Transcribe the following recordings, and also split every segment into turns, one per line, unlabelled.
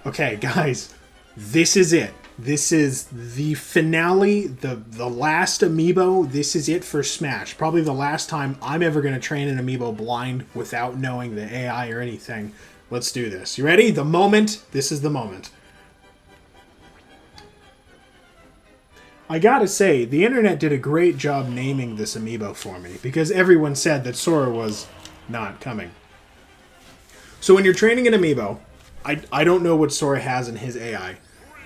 Okay, guys, this is it. This is the finale, the last Amiibo. This is it for Smash. Probably the last time I'm ever going to train an Amiibo blind without knowing the AI or anything. Let's do this. You ready? The moment. This is the moment. I gotta say, the internet did a great job naming this Amiibo for me, because everyone said that Sora was not coming. So when you're training an Amiibo, I don't know what Sora has in his AI.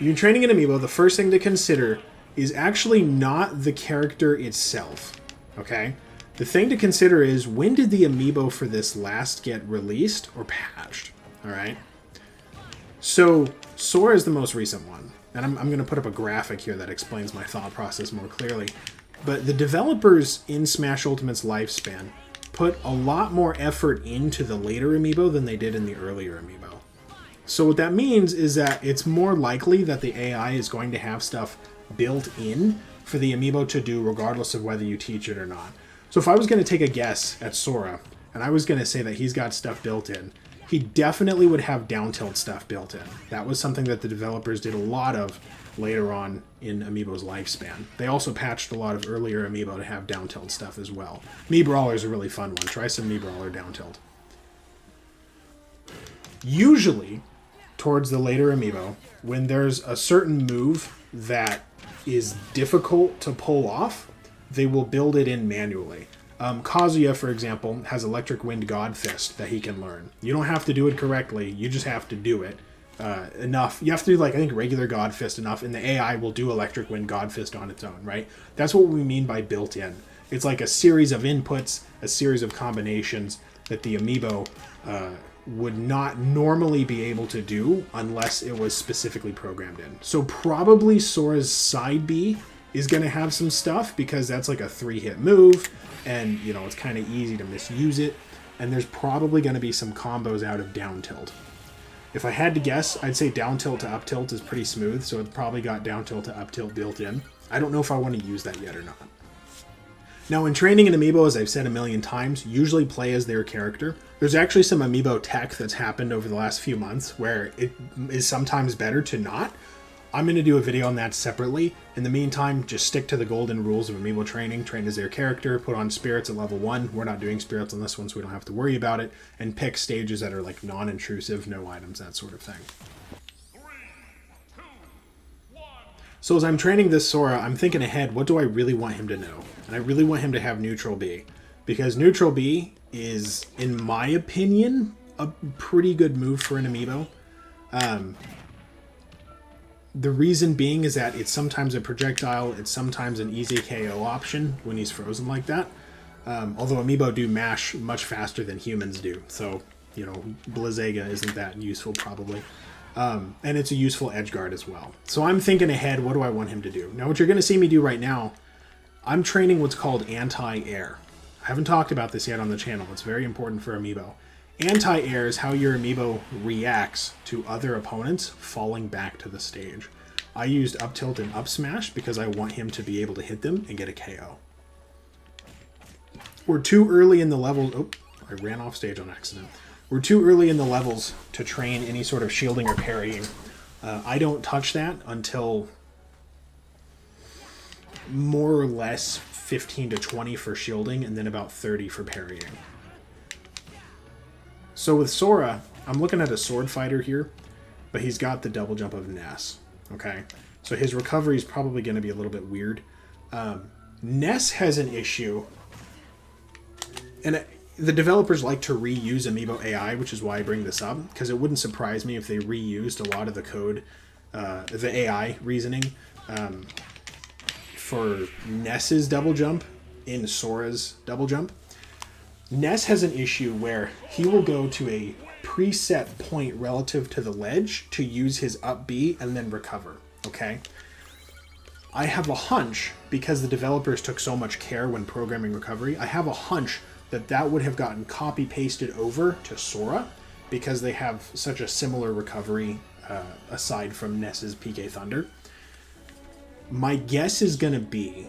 You're training an Amiibo, the first thing to consider is actually not the character itself, okay? The thing to consider is, when did the Amiibo for this last get released or patched, alright? So, Sora is the most recent one, and I'm going to put up a graphic here that explains my thought process more clearly. But the developers in Smash Ultimate's lifespan put a lot more effort into the later Amiibo than they did in the earlier Amiibo. So what that means is that it's more likely that the AI is going to have stuff built in for the Amiibo to do regardless of whether you teach it or not. So if I was going to take a guess at Sora, and I was going to say that he's got stuff built in, he definitely would have down tilt stuff built in. That was something that the developers did a lot of later on in Amiibo's lifespan. They also patched a lot of earlier Amiibo to have down tilt stuff as well. Mii Brawler is a really fun one. Try some Mii Brawler down tilt. Usually, towards the later Amiibo, when there's a certain move that is difficult to pull off, they will build it in manually. Kazuya, for example, has Electric Wind God Fist that he can learn. You don't have to do it correctly, you just have to do it enough. You have to do, like, I think regular God Fist enough, and the AI will do Electric Wind God Fist on its own, right? That's what we mean by built in. It's like a series of inputs, a series of combinations that the Amiibo would not normally be able to do unless it was specifically programmed in. So probably Sora's side B is going to have some stuff, because that's like a 3-hit move, and you know, it's kind of easy to misuse it, and there's probably going to be some combos out of down tilt. If I had to guess, I'd say down tilt to up tilt is pretty smooth, so it's probably got down tilt to up tilt built in. I don't know if I want to use that yet or not. Now, in training an Amiibo, as I've said a million times, usually play as their character. There's actually some Amiibo tech that's happened over the last few months where it is sometimes better to not. I'm going to do a video on that separately. In the meantime, just stick to the golden rules of Amiibo training. Train as their character, put on spirits at level 1. We're not doing spirits on this one, so we don't have to worry about it. And pick stages that are like non-intrusive, no items, that sort of thing. So as I'm training this Sora, I'm thinking ahead, what do I really want him to know? And I really want him to have neutral B. Because neutral B is, in my opinion, a pretty good move for an Amiibo. The reason being is that it's sometimes a projectile, it's sometimes an easy KO option when he's frozen like that. Although Amiibo do mash much faster than humans do. So, you know, Blizzaga isn't that useful probably. And it's a useful edge guard as well. So I'm thinking ahead, what do I want him to do? Now what you're going to see me do right now, I'm training what's called anti-air. I haven't talked about this yet on the channel. It's very important for Amiibo. Anti-air is how your Amiibo reacts to other opponents falling back to the stage. I used up tilt and up smash because I want him to be able to hit them and get a KO. We're too early in the level. Oh, I ran off stage on accident. We're too early in the levels to train any sort of shielding or parrying. I don't touch that until more or less 15 to 20 for shielding, and then about 30 for parrying. So with Sora, I'm looking at a sword fighter here, but he's got the double jump of Ness. Okay, so his recovery is probably going to be a little bit weird. Ness has an issue, and the developers like to reuse Amiibo AI, which is why I bring this up, because it wouldn't surprise me if they reused a lot of the code, the AI reasoning, for Ness's double jump in Sora's double jump. Ness has an issue where he will go to a preset point relative to the ledge to use his up B and then recover, okay? I have a hunch, because the developers took so much care when programming recovery, I have a hunch that that would have gotten copy-pasted over to Sora, because they have such a similar recovery aside from Ness's PK Thunder. My guess is going to be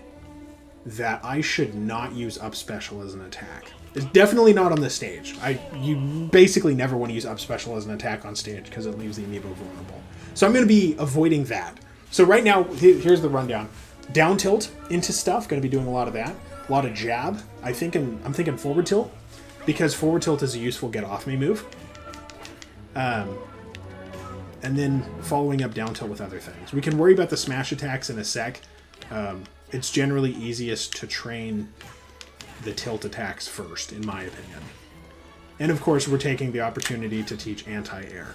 that I should not use up special as an attack. It's definitely not on the stage. You basically never want to use up special as an attack on stage because it leaves the amiibo vulnerable. So I'm going to be avoiding that. So right now, here's the rundown. Down tilt into stuff, going to be doing a lot of that. A lot of jab. I'm thinking forward tilt, because forward tilt is a useful get off me move. And then following up down tilt with other things. We can worry about the smash attacks in a sec. It's generally easiest to train the tilt attacks first, in my opinion. And of course, we're taking the opportunity to teach anti-air.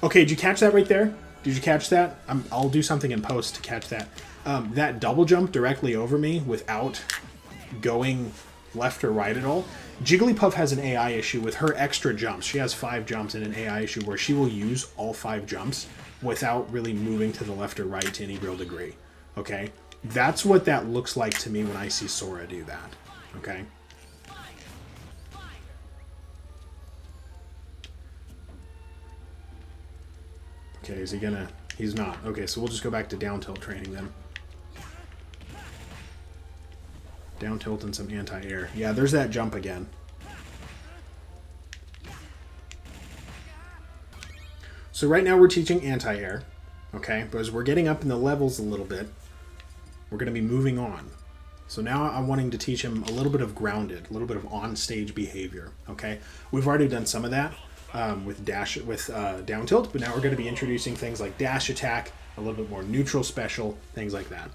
Okay, did you catch that right there? Did you catch that? I'll do something in post to catch that. That double jump directly over me without going left or right at all. Jigglypuff has an AI issue with her extra jumps. She has 5 jumps and an AI issue where she will use all 5 jumps without really moving to the left or right to any real degree. Okay? That's what that looks like to me when I see Sora do that. Okay? Okay, is he gonna... He's not. Okay, so we'll just go back to down tilt training then. Down tilt and some anti-air. Yeah, there's that jump again. So right now we're teaching anti-air. Okay, but as we're getting up in the levels a little bit, we're going to be moving on. So now I'm wanting to teach him a little bit of grounded, a little bit of on-stage behavior. Okay, we've already done some of that with down tilt, but now we're going to be introducing things like dash attack, a little bit more neutral special, things like that.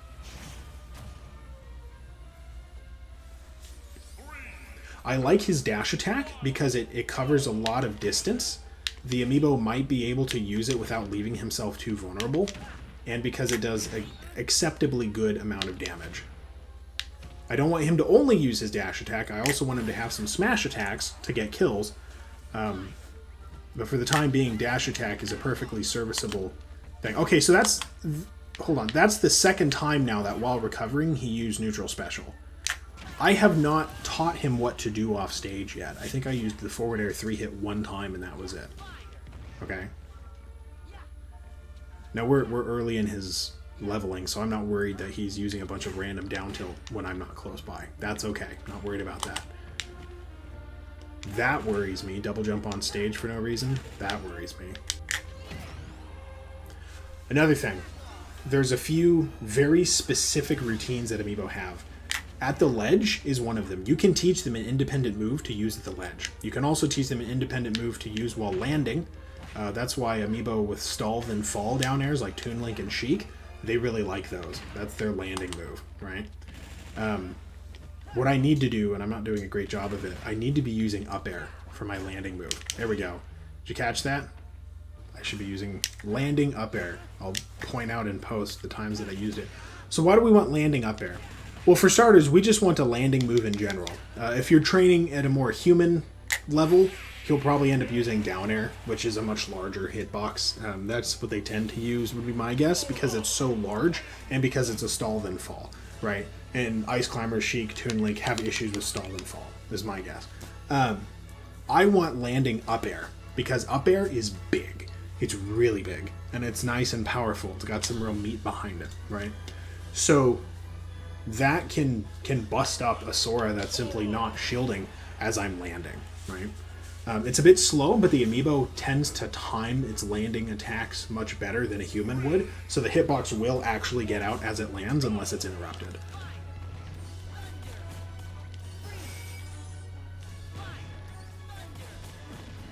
I like his dash attack because it covers a lot of distance. The amiibo might be able to use it without leaving himself too vulnerable, and because it does an acceptably good amount of damage. I don't want him to only use his dash attack. I also want him to have some smash attacks to get kills. But for the time being, dash attack is a perfectly serviceable thing. Okay, so that's... Hold on. That's the second time now that while recovering, he used neutral special. I have not taught him what to do off stage yet. I think I used the forward air 3-hit one time and that was it. Okay. Now we're early in his leveling, so I'm not worried that he's using a bunch of random down tilt when I'm not close by. That's okay. Not worried about that. That worries me. Double jump on stage for no reason. That worries me. Another thing. There's a few very specific routines that Amiibo have. At the ledge is one of them. You can teach them an independent move to use at the ledge. You can also teach them an independent move to use while landing. That's why Amiibo with stall then fall down airs like Toon Link and Sheik, they really like those. That's their landing move, right? What I need to do, and I'm not doing a great job of it, I need to be using up air for my landing move. There we go. Did you catch that? I should be using landing up air. I'll point out in post the times that I used it. So why do we want landing up air? Well, for starters, we just want a landing move in general. If you're training at a more human level, he'll probably end up using down air, which is a much larger hitbox. That's what they tend to use, would be my guess, because it's so large and because it's a stall then fall, right? And Ice Climber, Sheik, Toon Link have issues with stall and fall, is my guess. I want landing up air, because up air is big. It's really big, and it's nice and powerful. It's got some real meat behind it, right? So that can bust up a Sora that's simply not shielding as I'm landing, right? It's a bit slow, but the Amiibo tends to time its landing attacks much better than a human would, so the hitbox will actually get out as it lands unless it's interrupted.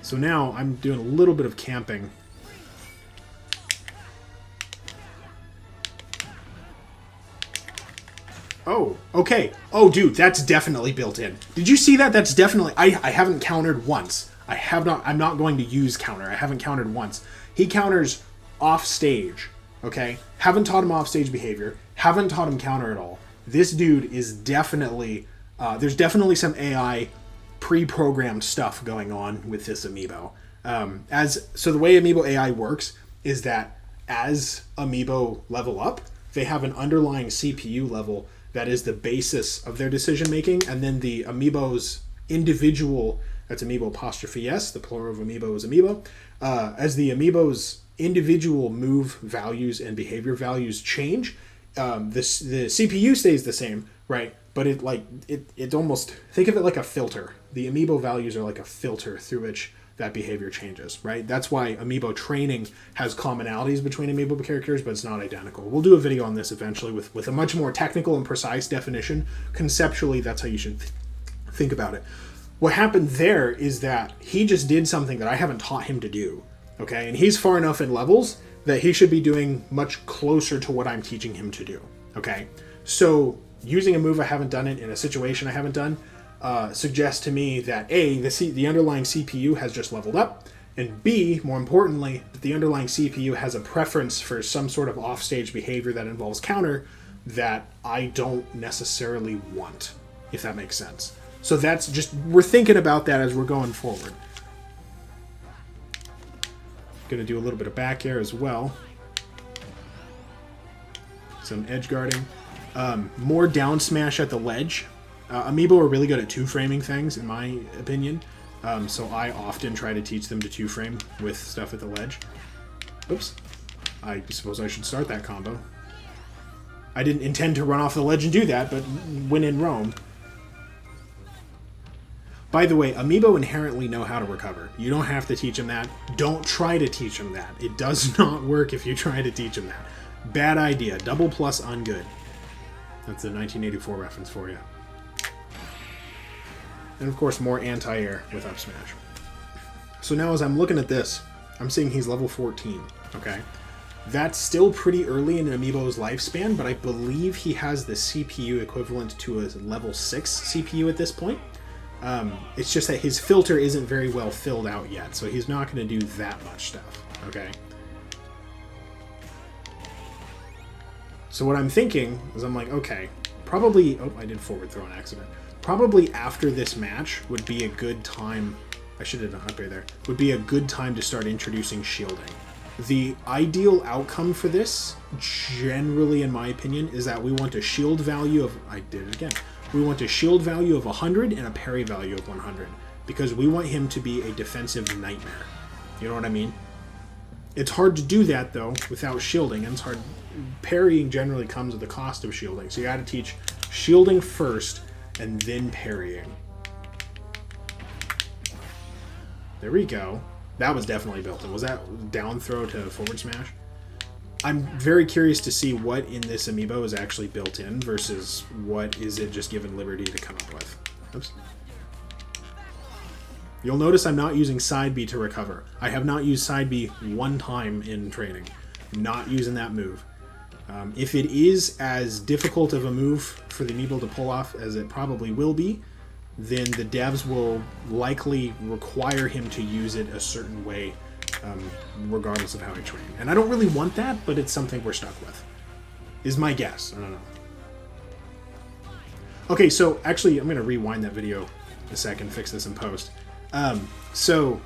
So now I'm doing a little bit of camping. Oh, okay. Oh, dude, that's definitely built in. Did you see that? That's definitely... I haven't countered once. I'm not going to use counter. I haven't countered once. He counters off stage, okay? Haven't taught him off stage behavior. Haven't taught him counter at all. This dude is definitely... there's definitely some AI pre-programmed stuff going on with this Amiibo. So the way Amiibo AI works is that as Amiibo level up, they have an underlying CPU level that is the basis of their decision making, and then the Amiibo's individual, that's Amiibo apostrophe S, the plural of Amiibo is Amiibo, as the Amiibo's individual move values and behavior values change, the CPU stays the same, right? But it almost, think of it like a filter. The Amiibo values are like a filter through which that behavior changes, right? That's why Amiibo training has commonalities between Amiibo characters, but it's not identical. We'll do a video on this eventually with a much more technical and precise definition. Conceptually, that's how you should think about it. What happened there is that he just did something that I haven't taught him to do, okay? And he's far enough in levels that he should be doing much closer to what I'm teaching him to do, okay? So using a move I haven't done it in a situation I haven't done suggests to me that A, the underlying CPU has just leveled up, and B, more importantly, that the underlying CPU has a preference for some sort of offstage behavior that involves counter that I don't necessarily want, if that makes sense. So that's just, we're thinking about that as we're going forward. Gonna do a little bit of back air as well. Some edge guarding. More down smash at the ledge. Amiibo are really good at two-framing things, in my opinion. So I often try to teach them to two-frame with stuff at the ledge. Oops. I suppose I should start that combo. I didn't intend to run off the ledge and do that, but when in Rome. By the way, Amiibo inherently know how to recover. You don't have to teach them that. Don't try to teach them that. It does not work if you try to teach them that. Bad idea. Double plus ungood. That's a 1984 reference for you. And of course, more anti-air with up smash. So now as I'm looking at this, I'm seeing he's level 14, okay? That's still pretty early in Amiibo's lifespan, but I believe he has the CPU equivalent to a level 6 CPU at this point. It's just that his filter isn't very well filled out yet, so he's not going to do that much stuff, okay? So what I'm thinking is I'm like, okay, probably... Oh, I did forward throw on accident. Probably after this match would be a good time... I should have done up there. Would be a good time to start introducing shielding. The ideal outcome for this, generally in my opinion, is that we want a shield value of... I did it again. We want a shield value of 100 and a parry value of 100. Because we want him to be a defensive nightmare. You know what I mean? It's hard to do that, though, without shielding. And it's hard... Parrying generally comes at the cost of shielding. So you gotta teach shielding first, and then parrying. There we go. That was definitely built in. Was that down throw to forward smash? I'm very curious to see what in this Amiibo is actually built in versus what is it just given liberty to come up with. Oops. You'll notice I'm not using side B to recover. I have not used side B one time in training. Not using that move. If it is as difficult of a move for the Amiibo to pull off as it probably will be, then the devs will likely require him to use it a certain way, regardless of how he trained. And I don't really want that, but it's something we're stuck with. Is my guess. I don't know. Okay, so actually, I'm going to rewind that video a second, fix this in post. So,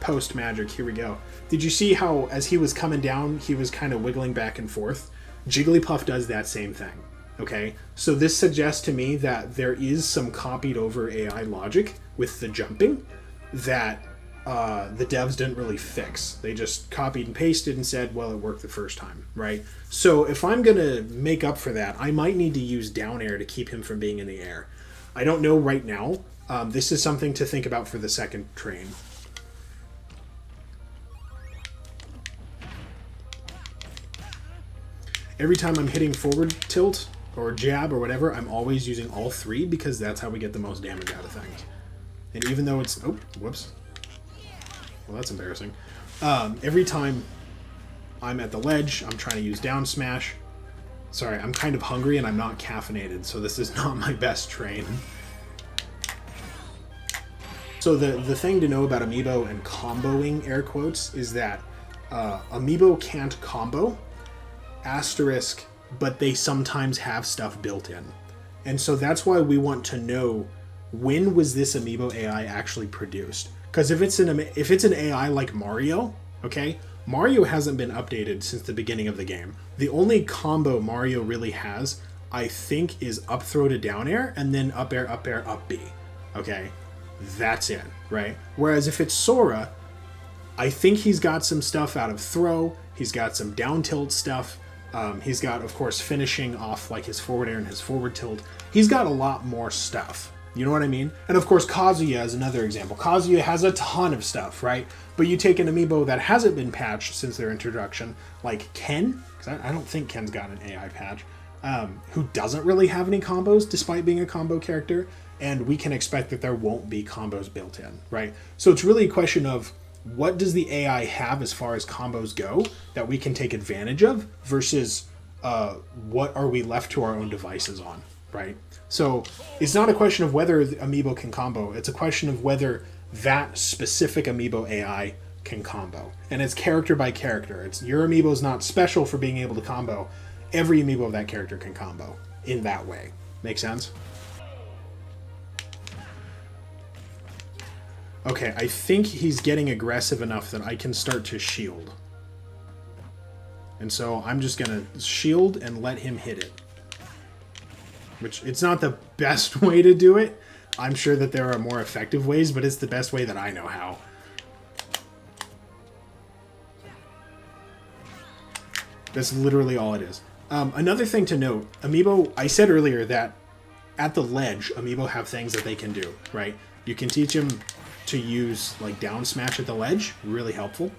post magic, here we go. Did you see how, as he was coming down, he was kind of wiggling back and forth? Jigglypuff does that same thing, okay? So this suggests to me that there is some copied over AI logic with the jumping that the devs didn't really fix. They just copied and pasted and said, well, it worked the first time, right? So if I'm going to make up for that, I might need to use down air to keep him from being in the air. I don't know right now. This is something to think about for the second train. Every time I'm hitting forward tilt or jab or whatever, I'm always using all three because that's how we get the most damage out of things. And even though it's... Oh, whoops. Well, that's embarrassing. Every time I'm at the ledge, I'm trying to use down smash. Sorry, I'm kind of hungry and I'm not caffeinated, so this is not my best train. So the thing to know about Amiibo and comboing, air quotes, is that Amiibo can't combo, asterisk, but they sometimes have stuff built in. And so that's why we want to know, when was this Amiibo AI actually produced? Because if it's an AI like Mario, okay, Mario hasn't been updated since the beginning of the game. The only combo Mario really has, I think, is up throw to down air, and then up air, up B. Okay, that's it, right? Whereas if it's Sora, I think he's got some stuff out of throw, he's got some down tilt stuff, He's got, of course, finishing off like his forward air and his forward tilt. He's got a lot more stuff. You know what I mean? And of course, Kazuya is another example. Kazuya has a ton of stuff, right? But you take an amiibo that hasn't been patched since their introduction, like Ken, because I don't think Ken's got an AI patch, who doesn't really have any combos despite being a combo character, and we can expect that there won't be combos built in, right? So it's really a question of what does the AI have as far as combos go that we can take advantage of versus what are we left to our own devices on, right? So it's not a question of whether the amiibo can combo, it's a question of whether that specific amiibo AI can combo. And it's character by character. It's your amiibo's not special for being able to combo. Every amiibo of that character can combo in that way. Make sense? Okay, I think he's getting aggressive enough that I can start to shield. And so I'm just gonna shield and let him hit it. Which, it's not the best way to do it. I'm sure that there are more effective ways, but it's the best way that I know how. That's literally all it is. Another thing to note, Amiibo, I said earlier that at the ledge, Amiibo have things that they can do, right? You can teach them to use like down smash at the ledge, really helpful.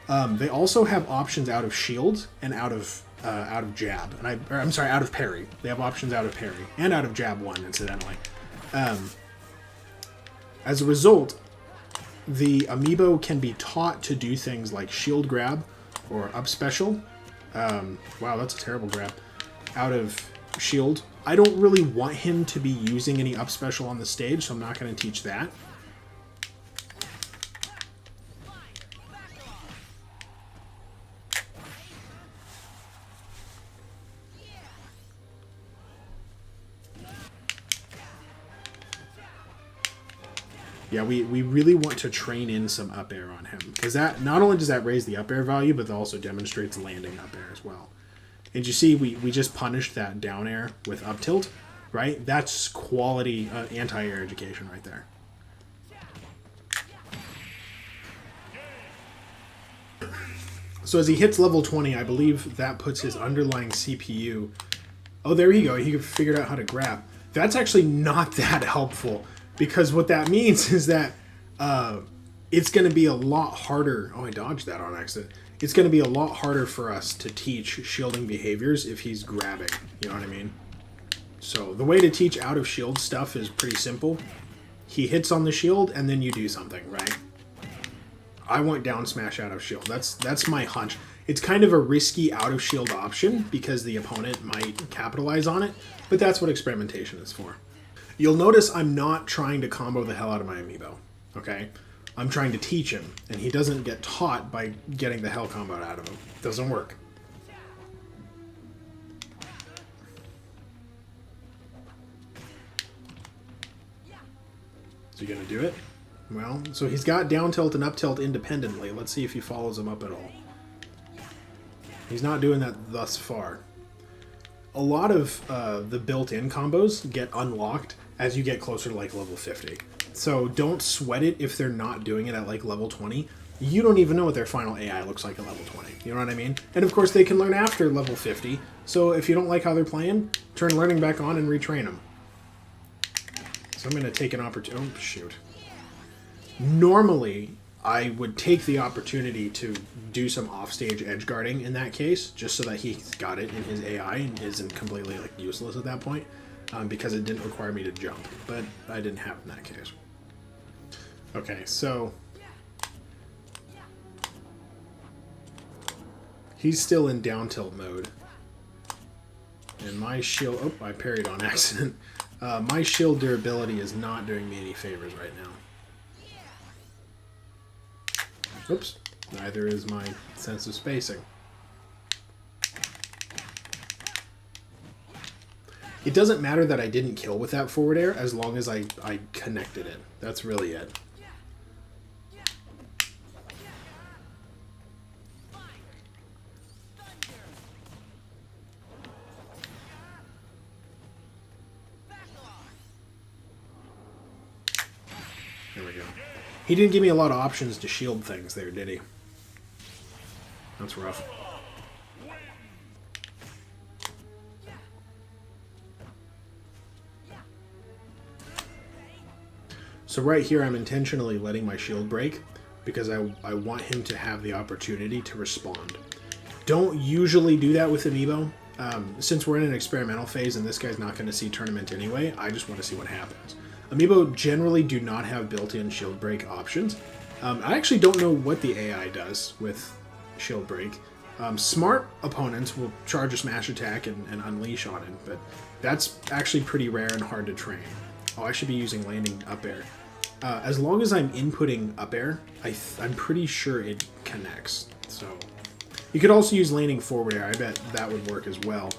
They also have options out of shield and out of jab, and I'm sorry, out of parry. They have options out of parry and out of jab 1, incidentally. As a result, the Amiibo can be taught to do things like shield grab or up special. Wow, that's a terrible grab. Out of shield. I don't really want him to be using any up special on the stage, so I'm not going to teach that. Yeah, we really want to train in some up air on him, because that not only does that raise the up air value, but it also demonstrates landing up air as well. And you see, we just punished that down air with up tilt, right? That's quality anti-air education right there. So as he hits level 20, I believe that puts his underlying CPU... Oh, there you go. He figured out how to grab. That's actually not that helpful, because what that means is that it's going to be a lot harder... Oh, I dodged that on accident. It's going to be a lot harder for us to teach shielding behaviors if he's grabbing. You know what I mean? So the way to teach out of shield stuff is pretty simple. He hits on the shield, and then you do something, right? I want down smash out of shield. That's my hunch. It's kind of a risky out of shield option because the opponent might capitalize on it, but that's what experimentation is for. You'll notice I'm not trying to combo the hell out of my Amiibo, okay? I'm trying to teach him, and he doesn't get taught by getting the hell combo out of him. It doesn't work. Is he gonna do it? Well, so he's got down tilt and up tilt independently. Let's see if he follows them up at all. He's not doing that thus far. A lot of the built-in combos get unlocked as you get closer to like level 50. So don't sweat it if they're not doing it at like level 20. You don't even know what their final AI looks like at level 20. You know what I mean? And of course they can learn after level 50. So if you don't like how they're playing, turn learning back on and retrain them. So I'm going to take an opportunity. Oh, shoot. Normally, I would take the opportunity to do some offstage edge guarding in that case, just so that he's got it in his AI and isn't completely like useless at that point, because it didn't require me to jump. But I didn't have in that case. Okay, so he's still in down tilt mode. And my shield... Oh, I parried on accident. My shield durability is not doing me any favors right now. Oops. Neither is my sense of spacing. It doesn't matter that I didn't kill with that forward air as long as I connected it. That's really it. There we go. He didn't give me a lot of options to shield things there, did he? That's rough. So right here, I'm intentionally letting my shield break because I want him to have the opportunity to respond. Don't usually do that with Amiibo. Since we're in an experimental phase and this guy's not going to see tournament anyway, I just want to see what happens. Amiibo generally do not have built-in shield break options. I actually don't know what the AI does with shield break. Smart opponents will charge a smash attack and unleash on it, but that's actually pretty rare and hard to train. Oh, I should be using landing up air. As long as I'm inputting up air, I'm pretty sure it connects. So you could also use landing forward air. I bet that would work as well.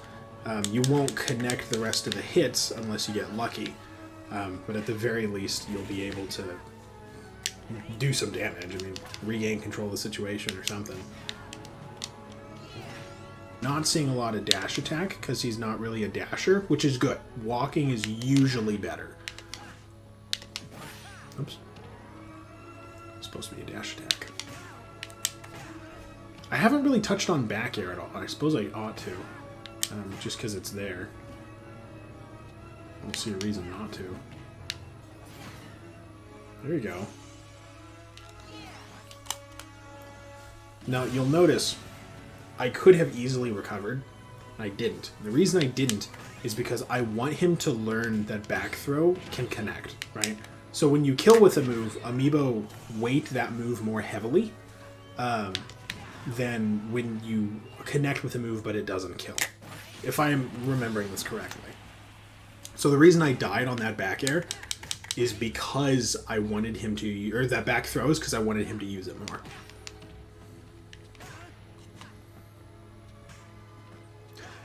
You won't connect the rest of the hits unless you get lucky. But at the very least, you'll be able to do some damage. I mean, regain control of the situation or something. Not seeing a lot of dash attack because he's not really a dasher, which is good. Walking is usually better. Oops. It's supposed to be a dash attack. I haven't really touched on back air at all. I suppose I ought to, just because it's there. I don't see a reason not to. There you go. Now, you'll notice I could have easily recovered. I didn't. The reason I didn't is because I want him to learn that back throw can connect, right? So when you kill with a move, Amiibo weight that move more heavily than when you connect with a move but it doesn't kill, if I am remembering this correctly. So the reason I died on that back air is because I wanted him to, or that back throws, because I wanted him to use it more.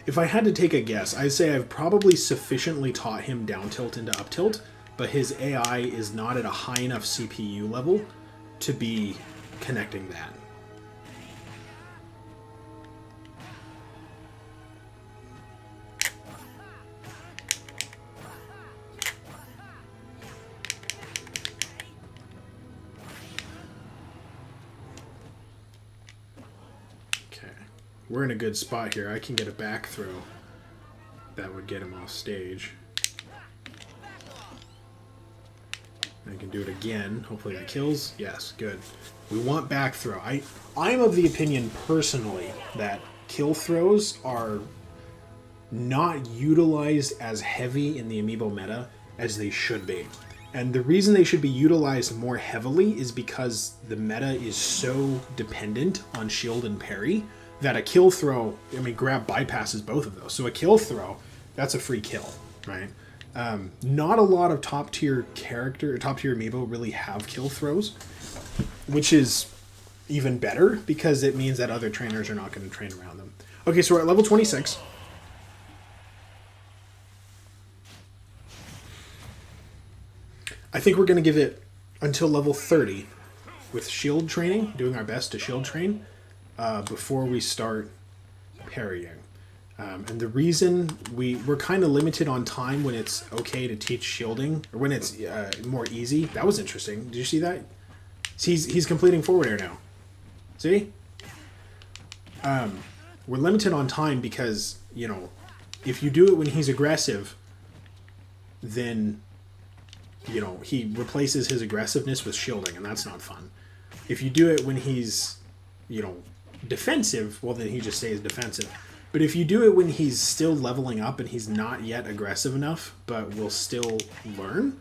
If I had to take a guess, I'd say I've probably sufficiently taught him down tilt into up tilt, but his AI is not at a high enough CPU level to be connecting that. We're in a good spot here. I can get a back throw that would get him off stage. I can do it again. Hopefully that kills. Yes, good. We want back throw. I'm of the opinion personally that kill throws are not utilized as heavy in the Amiibo meta as they should be. And the reason they should be utilized more heavily is because the meta is so dependent on shield and parry that a kill throw, I mean, grab bypasses both of those. So a kill throw, that's a free kill, right? Not a lot of top tier Amiibo really have kill throws, which is even better because it means that other trainers are not going to train around them. Okay, so we're at level 26. I think we're going to give it until level 30 with shield training, doing our best to shield train. Before we start parrying. And the reason we're kind of limited on time when it's okay to teach shielding, or when it's more easy. That was interesting. Did you see that? He's completing forward air now. See? We're limited on time because, you know, if you do it when he's aggressive, then, you know, he replaces his aggressiveness with shielding, and that's not fun. If you do it when he's, you know, defensive, well, then he just stays defensive. But if you do it when he's still leveling up and he's not yet aggressive enough, but will still learn,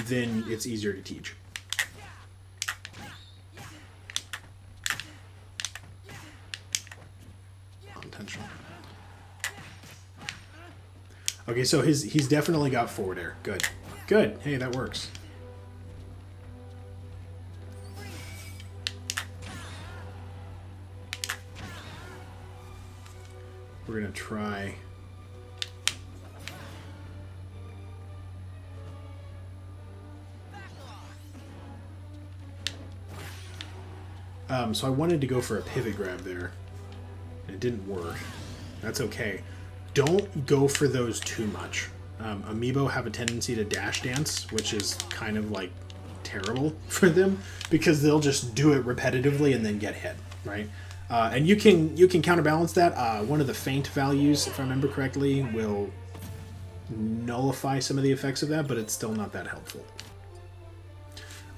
then it's easier to teach. Unintentional. Okay, so he's definitely got forward air. Good. Good. Hey, that works. We're going to try... so I wanted to go for a pivot grab there. It didn't work. That's okay. Don't go for those too much. Amiibo have a tendency to dash dance, which is kind of like terrible for them because they'll just do it repetitively and then get hit, right? And you can counterbalance that. One of the feint values, if I remember correctly, will nullify some of the effects of that, but it's still not that helpful.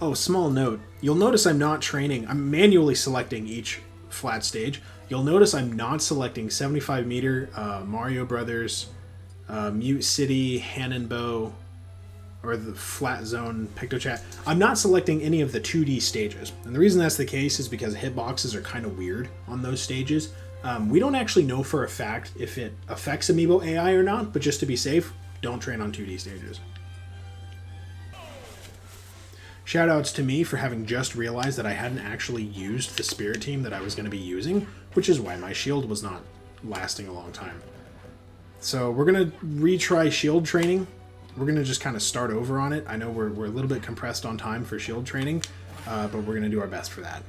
Oh, small note. You'll notice I'm not training. I'm manually selecting each flat stage. You'll notice I'm not selecting 75 meter, Mario Brothers, Mute City, Hannonbow, or the Flat Zone PictoChat. I'm not selecting any of the 2D stages. And the reason that's the case is because hitboxes are kind of weird on those stages. We don't actually know for a fact if it affects Amiibo AI or not, but just to be safe, don't train on 2D stages. Shoutouts to me for having just realized that I hadn't actually used the Spirit Team that I was going to be using, which is why my shield was not lasting a long time. So we're going to retry shield training. We're going to just kind of start over on it. I know we're a little bit compressed on time for shield training, but we're going to do our best for that.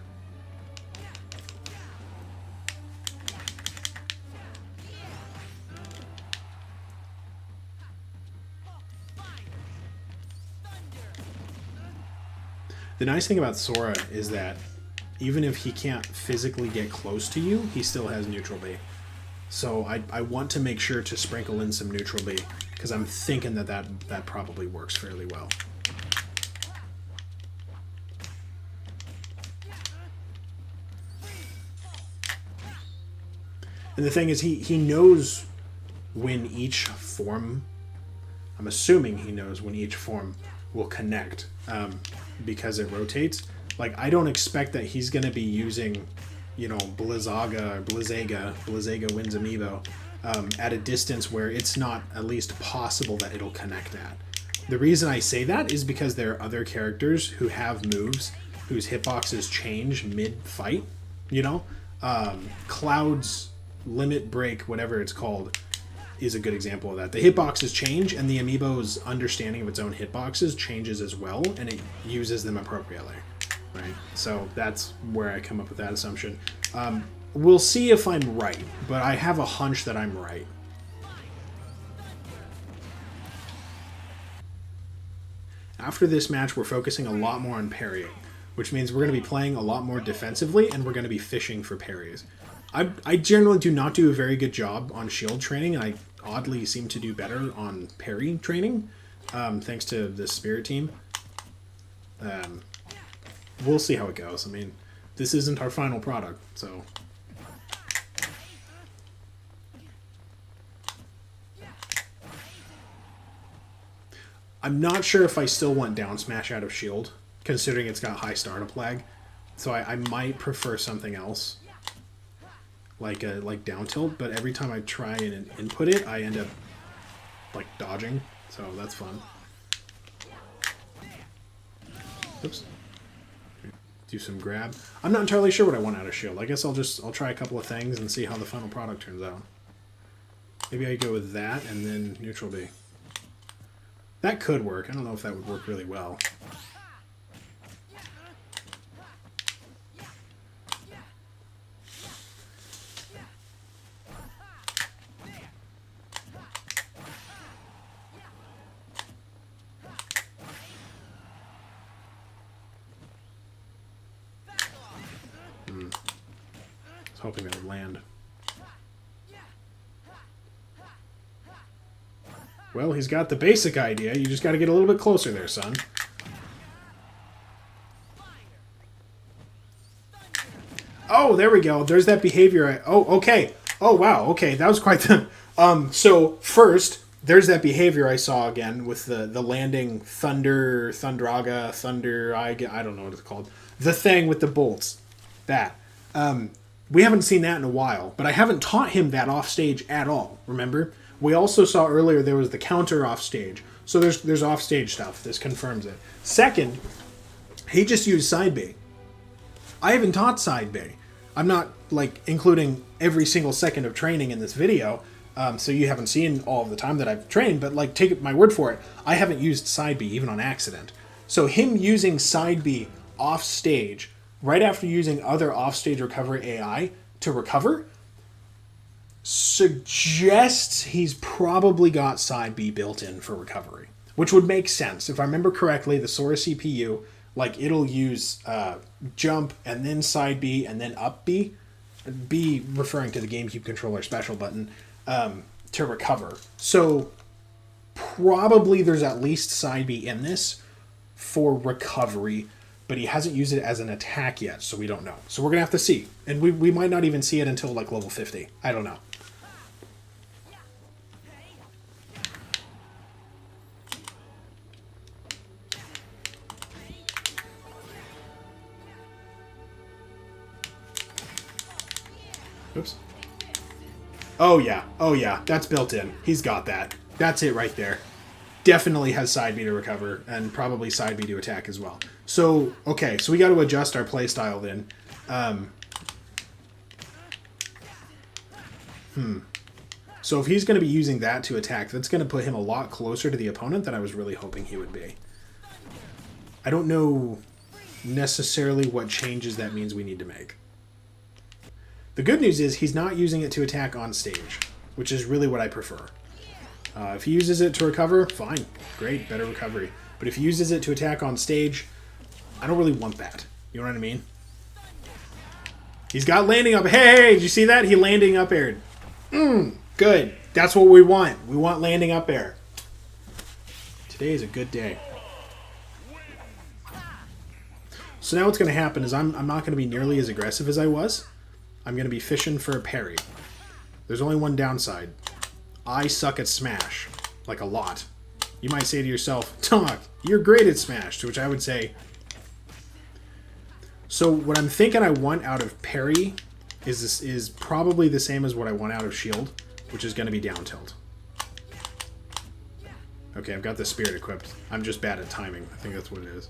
The nice thing about Sora is that even if he can't physically get close to you, he still has neutral B. So I want to make sure to sprinkle in some neutral B, because I'm thinking that probably works fairly well. And the thing is, he knows when each form, I'm assuming he knows when each form will connect, because it rotates. Like, I don't expect that he's going to be using, you know, Blizzaga wins Amiibo, at a distance where it's not at least possible that it'll connect at. The reason I say that is because there are other characters who have moves whose hitboxes change mid-fight, you know? Cloud's Limit Break, whatever it's called, is a good example of that. The hitboxes change, and the Amiibo's understanding of its own hitboxes changes as well, and it uses them appropriately, right? So that's where I come up with that assumption. We'll see if I'm right, but I have a hunch that I'm right. After this match, we're focusing a lot more on parrying, which means we're going to be playing a lot more defensively, and we're going to be fishing for parries. I generally do not do a very good job on shield training, and I oddly seem to do better on parry training, thanks to the Spirit Team. We'll see how it goes. I mean, this isn't our final product, so... I'm not sure if I still want down smash out of shield, considering it's got high startup lag. So I might prefer something else, like down tilt. But every time I try and input it, I end up like dodging. So that's fun. Oops. Do some grab. I'm not entirely sure what I want out of shield. I guess I'll try a couple of things and see how the final product turns out. Maybe I go with that and then neutral B. That could work. I don't know if that would work really well. I was hoping it would land. Well, he's got the basic idea. You just got to get a little bit closer there, son. Oh, there we go. There's that behavior. Oh, okay. Oh, wow. Okay, that was quite the... So, first, there's that behavior I saw again with the landing Thundraga, I don't know what it's called. The thing with the bolts. That. We haven't seen that in a while, but I haven't taught him that off stage at all, remember? We also saw earlier there was the counter off stage. So there's off stage stuff. This confirms it. Second, he just used side B. I haven't taught side B. I'm not like including every single second of training in this video, so you haven't seen all of the time that I've trained, but like take my word for it, I haven't used side B even on accident. So him using side B off stage right after using other off stage recovery AI to recover suggests he's probably got side B built in for recovery, which would make sense. If I remember correctly, the Sora CPU, like it'll use jump and then side B and then up B, B referring to the GameCube controller special button, to recover. So probably there's at least side B in this for recovery. but he hasn't used it as an attack yet, so we don't know. So we're going to have to see. And we might not even see it until like level 50. I don't know. Oops. Oh yeah, oh yeah, that's built in. He's got that. That's it right there. Definitely has side B to recover, and probably side B to attack as well. So, okay, so we got to adjust our playstyle then. So if he's going to be using that to attack, that's going to put him a lot closer to the opponent than I was really hoping he would be. I don't know necessarily what changes that means we need to make. The good news is he's not using it to attack on stage, which is really what I prefer. If he uses it to recover, fine. Great, better recovery. But if he uses it to attack on stage, I don't really want that. You know what I mean? He's got landing up. Hey, did you see that? He landing up aired. Good. That's what we want. We want landing up air. Today is a good day. So now what's going to happen is I'm not going to be nearly as aggressive as I was. I'm going to be fishing for a parry. There's only one downside. I suck at Smash. Like a lot. You might say to yourself, Doc, you're great at Smash. To which I would say... So what I'm thinking I want out of parry is probably the same as what I want out of shield, which is going to be down tilt. Okay, I've got the spirit equipped. I'm just bad at timing. I think that's what it is.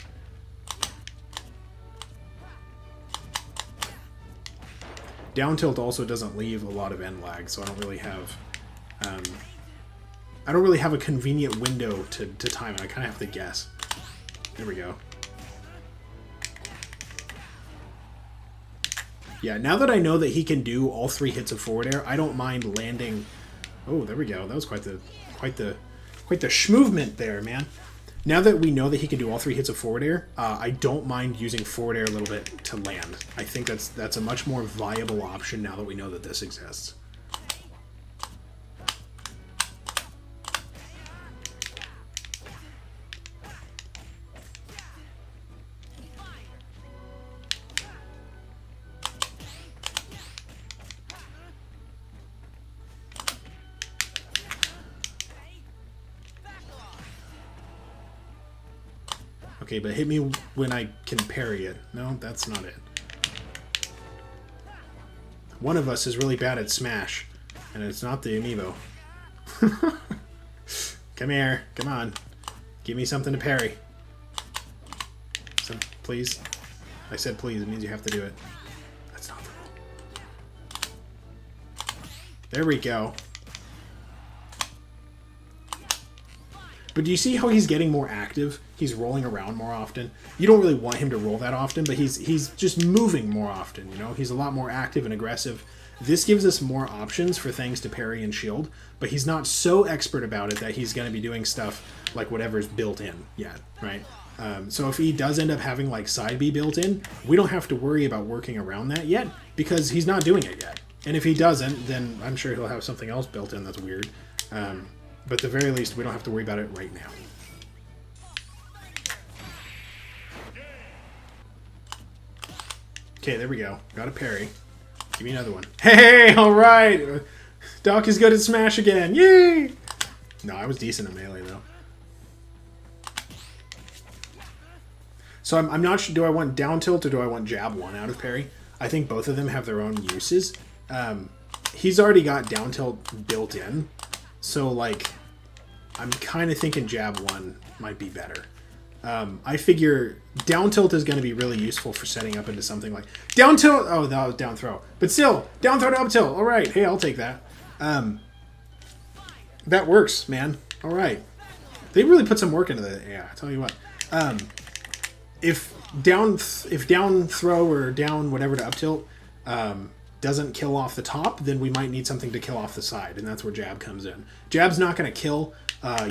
Down tilt also doesn't leave a lot of end lag, so I don't really have a convenient window to time it. I kind of have to guess. There we go. Yeah, now that I know that he can do all 3 hits of forward air, I don't mind landing. Oh, there we go. That was quite the schmovement there, man. Now that we know that he can do all 3 hits of forward air, I don't mind using forward air a little bit to land. I think that's a much more viable option now that we know that this exists. Okay, but hit me when I can parry it. No, that's not it. One of us is really bad at Smash, and it's not the Amiibo. Come here. Come on. Give me something to parry. Please. I said please. It means you have to do it. That's not the rule. There we go. But do you see how he's getting more active? He's rolling around more often. You don't really want him to roll that often, but he's just moving more often, you know? He's a lot more active and aggressive. This gives us more options for things to parry and shield, but he's not so expert about it that he's going to be doing stuff like whatever's built in yet, right? So if he does end up having like side B built in, we don't have to worry about working around that yet because he's not doing it yet. And if he doesn't, then I'm sure he'll have something else built in that's weird. But at the very least, we don't have to worry about it right now. Okay, there we go. Got a parry. Give me another one. Hey, all right. Doc is good at Smash again. Yay! No, I was decent at melee, though. So I'm not sure, do I want down tilt or do I want jab 1 out of parry? I think both of them have their own uses. He's already got down tilt built in. So, like, I'm kind of thinking jab 1 might be better. I figure down tilt is going to be really useful for setting up into something like... Down tilt! Oh, that was down throw. But still, down throw to up tilt. All right. Hey, I'll take that. That works, man. All right. They really put some work into that. Yeah, I tell you what. If down throw or down whatever to up tilt doesn't kill off the top, then we might need something to kill off the side, and that's where jab comes in. Jab's not going to kill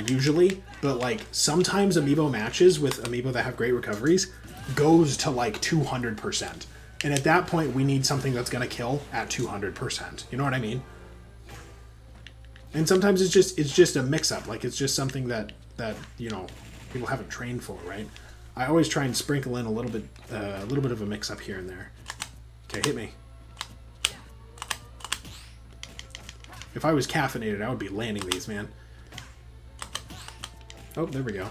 usually, but like sometimes Amiibo matches with Amiibo that have great recoveries goes to like 200%. And at that point, we need something that's going to kill at 200%. You know what I mean? And sometimes it's just a mix-up. Like, it's just something that you know, people haven't trained for, right? I always try and sprinkle in a little bit of a mix-up here and there. Okay, hit me. If I was caffeinated, I would be landing these, man. Oh, there we go.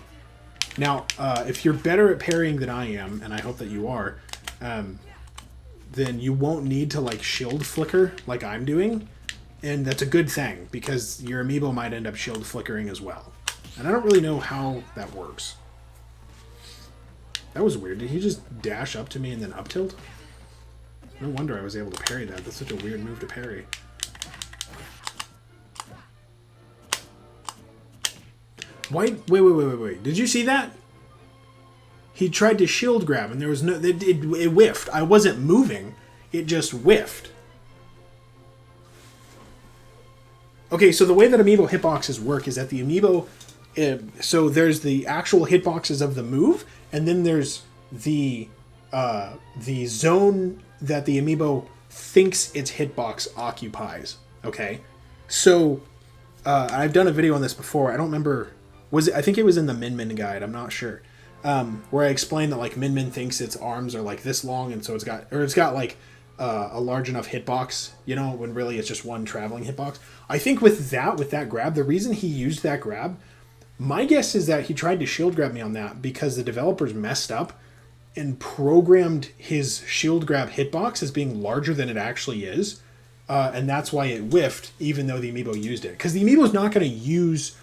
Now, if you're better at parrying than I am, and I hope that you are, then you won't need to like shield flicker like I'm doing, and that's a good thing because your amiibo might end up shield flickering as well. And I don't really know how that works. That was weird. Did he just dash up to me and then up tilt? No wonder I was able to parry that. That's such a weird move to parry. Why? Wait. Did you see that? He tried to shield grab and there was no... It whiffed. I wasn't moving. It just whiffed. Okay, so the way that amiibo hitboxes work is that the amiibo... so there's the actual hitboxes of the move, and then there's the zone that the amiibo thinks its hitbox occupies. Okay? So, I've done a video on this before. I don't remember... I think it was in the Min Min guide. I'm not sure. Where I explained that like Min Min thinks its arms are like this long, and so it's got like a large enough hitbox, you know, when really it's just one traveling hitbox. I think with that grab, the reason he used that grab, my guess is that he tried to shield grab me on that because the developers messed up and programmed his shield grab hitbox as being larger than it actually is, and that's why it whiffed, even though the amiibo used it. Because the amiibo is not going to use,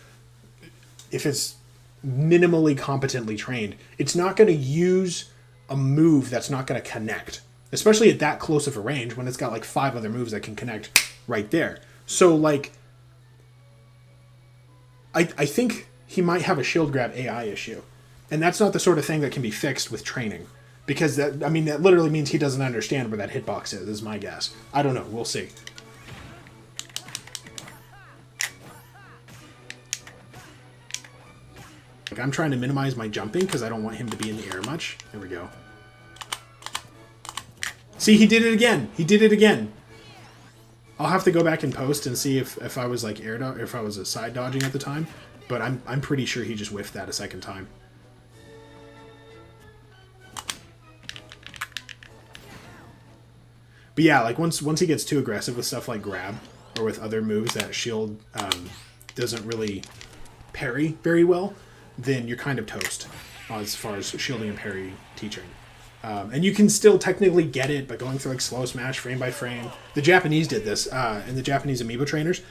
if it's minimally competently trained, it's not going to use a move that's not going to connect, especially at that close of a range when it's got like 5 other moves that can connect right there. So like, I think he might have a shield grab AI issue, and that's not the sort of thing that can be fixed with training, because that literally means he doesn't understand where that hitbox is my guess. I don't know. We'll see. Like, I'm trying to minimize my jumping because I don't want him to be in the air much. There we go. See, he did it again. He did it again. I'll have to go back and post and see if I was like if I was side dodging at the time, but I'm pretty sure he just whiffed that a second time. But yeah, like once he gets too aggressive with stuff like grab or with other moves that shield doesn't really parry very well, then you're kind of toast as far as shielding and parry teaching. And you can still technically get it by going through like slow smash frame by frame. The Japanese did this, and the Japanese amiibo trainers,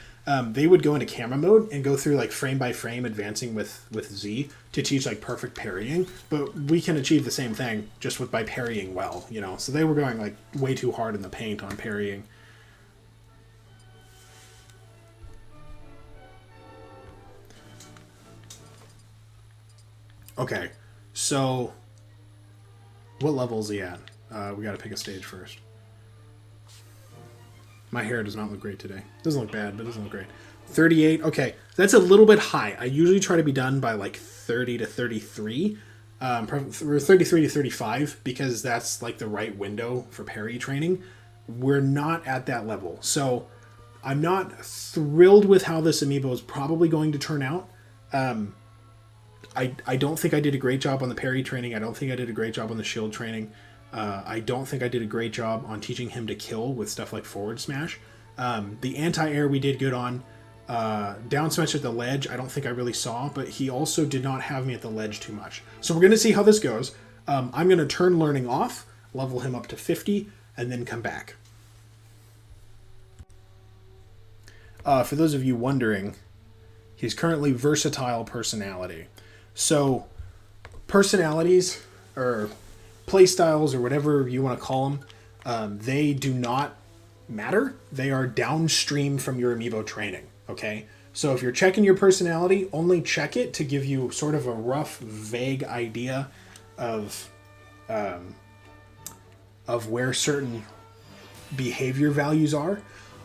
they would go into camera mode and go through like frame by frame advancing with Z to teach like perfect parrying. But we can achieve the same thing just by parrying well, you know. So they were going like way too hard in the paint on parrying. Okay, so what level is he at? We got to pick a stage first. My hair does not look great today. Doesn't look bad, but it doesn't look great. 38. Okay, that's a little bit high. I usually try to be done by like 30 to 33, or 33 to 35, because that's like the right window for parry training. We're not at that level, so I'm not thrilled with how this amiibo is probably going to turn out. I don't think I did a great job on the parry training. I don't think I did a great job on the shield training. I don't think I did a great job on teaching him to kill with stuff like forward smash. The anti-air we did good on. Down smash at the ledge, I don't think I really saw, but he also did not have me at the ledge too much. So we're going to see how this goes. I'm going to turn learning off, level him up to 50, and then come back. For those of you wondering, he's currently versatile personality. So, personalities, or playstyles, or whatever you want to call them, they do not matter. They are downstream from your amiibo training, okay? So if you're checking your personality, only check it to give you sort of a rough, vague idea of where certain behavior values are.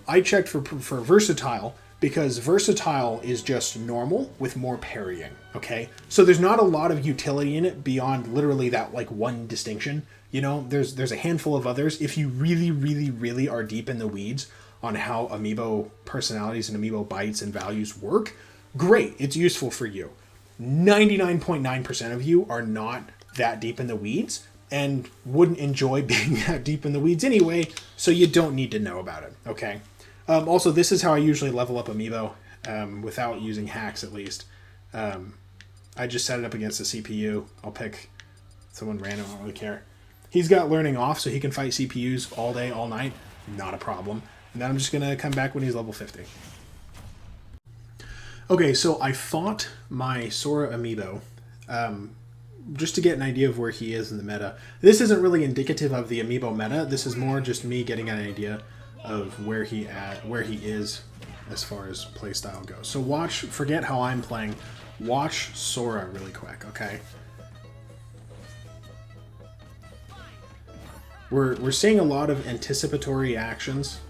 I checked for versatile, because versatile is just normal with more parrying, okay? So there's not a lot of utility in it beyond literally that like one distinction. You know, there's a handful of others. If you really, really, really are deep in the weeds on how amiibo personalities and amiibo bites and values work, great, it's useful for you. 99.9% of you are not that deep in the weeds and wouldn't enjoy being that deep in the weeds anyway, so you don't need to know about it, okay? Also, this is how I usually level up Amiibo, without using hacks at least. I just set it up against the CPU. I'll pick someone random, I don't really care. He's got learning off, so he can fight CPUs all day, all night. Not a problem. And then I'm just going to come back when he's level 50. Okay, so I fought my Sora Amiibo, just to get an idea of where he is in the meta. This isn't really indicative of the Amiibo meta. This is more just me getting an idea of where he is as far as playstyle goes. So watch, forget how I'm playing. Watch Sora really quick, okay? We're seeing a lot of anticipatory actions.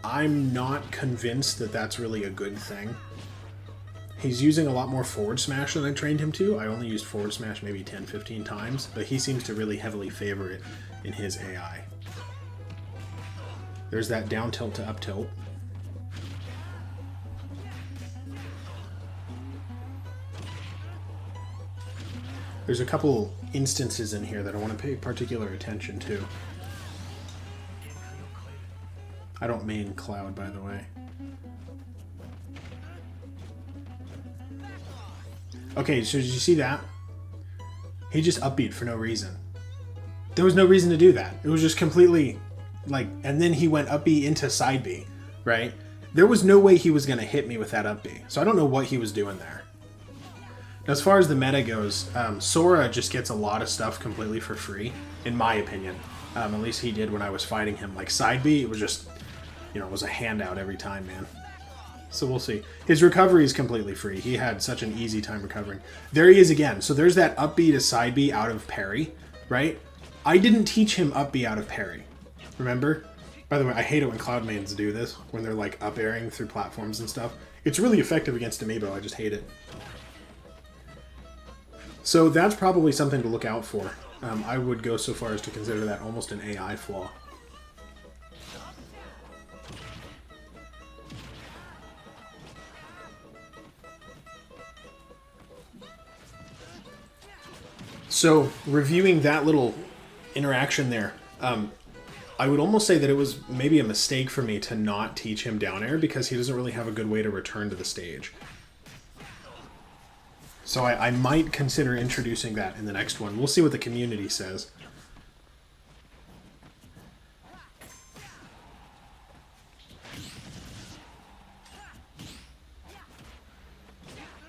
I'm not convinced that that's really a good thing. He's using a lot more forward smash than I trained him to. I only used forward smash maybe 10-15 times, but he seems to really heavily favor it in his AI. There's that down tilt to up tilt. There's a couple instances in here that I want to pay particular attention to. I don't main Cloud, by the way. Okay, so did you see that? He just upbeat for no reason. There was no reason to do that. It was just completely, like, and then he went up B into side B, right? There was no way he was going to hit me with that up B. So I don't know what he was doing there. Now, as far as the meta goes, Sora just gets a lot of stuff completely for free, in my opinion. At least he did when I was fighting him. Like, side B, it was just, you know, it was a handout every time, man. So we'll see. His recovery is completely free. He had such an easy time recovering. There he is again. So there's that up B to side B out of parry, right? I didn't teach him up B out of parry. Remember? By the way, I hate it when cloud mains do this, when they're like up airing through platforms and stuff. It's really effective against Amiibo. I just hate it. So that's probably something to look out for. I would go so far as to consider that almost an AI flaw. So, reviewing that little interaction there, I would almost say that it was maybe a mistake for me to not teach him down air because he doesn't really have a good way to return to the stage. So I might consider introducing that in the next one. We'll see what the community says.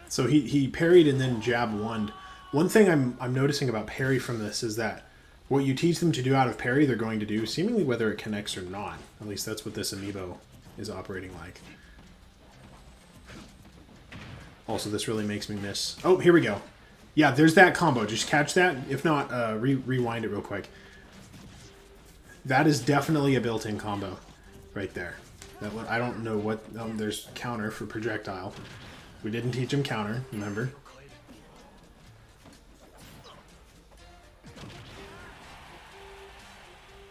So he parried and then jab won. One thing I'm noticing about parry from this is that what you teach them to do out of parry, they're going to do, seemingly whether it connects or not. At least that's what this Amiibo is operating like. Also, this really makes me miss... Oh, here we go. Yeah, there's that combo. Just catch that. If not, rewind it real quick. That is definitely a built-in combo right there. That I don't know what... there's counter for projectile. We didn't teach him counter, remember?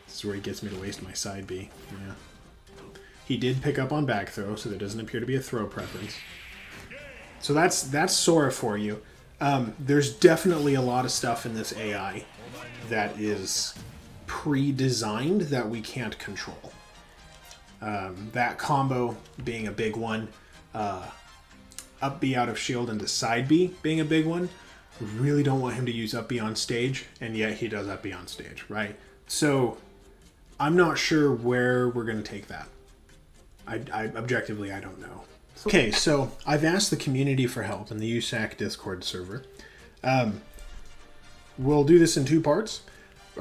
This is where he gets me to waste my side B. Yeah. He did pick up on back throw, so there doesn't appear to be a throw preference. So that's Sora for you. There's definitely a lot of stuff in this AI that is pre-designed that we can't control. That combo being a big one. Up B out of shield into side B being a big one. We really don't want him to use up B on stage, and yet he does up B on stage, right? So I'm not sure where we're going to take that. Objectively, I don't know. Okay, so I've asked the community for help in the USAC Discord server. We'll do this in 2 parts.